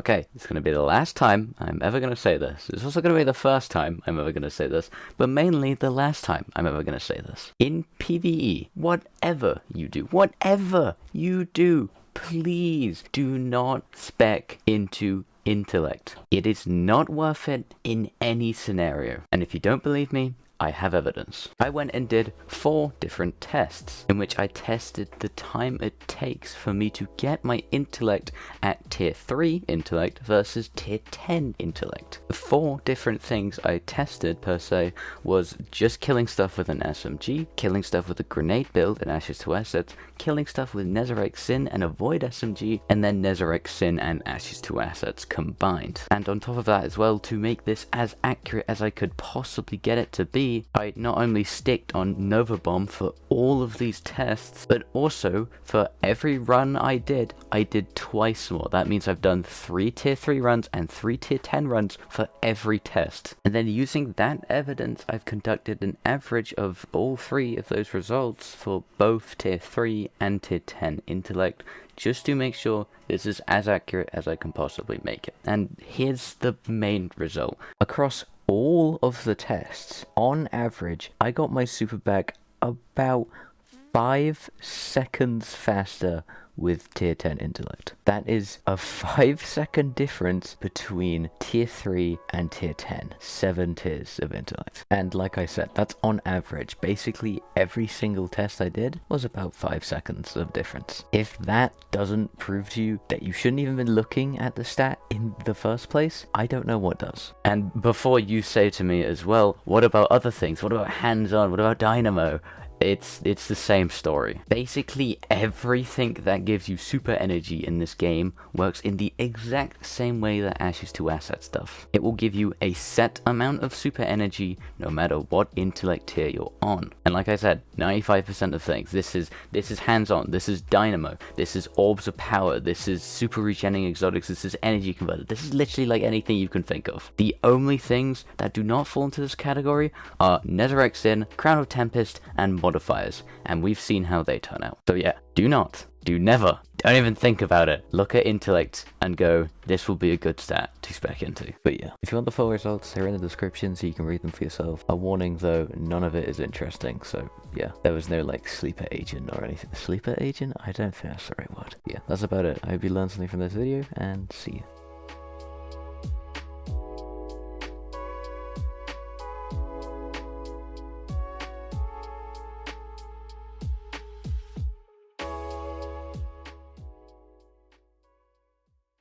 Okay, it's going to be the last time I'm ever going to say this. It's also going to be the first time I'm ever going to say this, but mainly the last time I'm ever going to say this. In PvE, whatever you do, please do not spec into Intellect. It is not worth it in any scenario. And if you don't believe me, I have evidence. I went and did 4 different tests in which I tested the time it takes for me to get my intellect at tier 3 intellect versus tier 10 intellect. The 4 different things I tested per se was just killing stuff with an SMG, killing stuff with a grenade build and Ashes to Assets, killing stuff with Nezarec Sin and Avoid SMG, and then Nezarec Sin and Ashes to Assets combined. And on top of that as well, to make this as accurate as I could possibly get it to be, I not only sticked on Nova Bomb for all of these tests, but also for every run I did twice more. That means I've done 3 tier 3 runs and 3 tier 10 runs for every test. And then using that evidence, I've conducted an average of all 3 of those results for both tier 3 and tier 10 intellect, just to make sure this is as accurate as I can possibly make it. And here's the main result. Across all of the tests, on average, I got my super back about 5 seconds faster with tier 10 intellect. That is a 5-second difference between tier 3 and tier 10. 7 tiers of intellect. And like I said, that's on average. Basically every single test I did was about 5 seconds of difference. If that doesn't prove to you that you shouldn't even been looking at the stat in the first place, I don't know what does. And before you say to me as well, what about other things? What about hands-on? What about dynamo? It's the same story. Basically, everything that gives you super energy in this game works in the exact same way that Ashes to Assets does. It will give you a set amount of super energy no matter what intellect tier you're on. And like I said, 95% of things. This is hands-on, this is dynamo, this is orbs of power, this is super regenerating exotics, this is energy converter. This is literally like anything you can think of. The only things that do not fall into this category are Nezarec Sin, Crown of Tempest, and modifiers, and we've seen how they turn out. So yeah, don't even think about it. Look at intellect and go, this will be a good stat to spec into. But yeah, if you want the full results, they're in the description so you can read them for yourself. A warning though, none of it is interesting, so yeah, there was no like sleeper agent or anything. Sleeper agent? I don't think that's the right word. Yeah, that's about it. I hope you learned something from this video, and see you.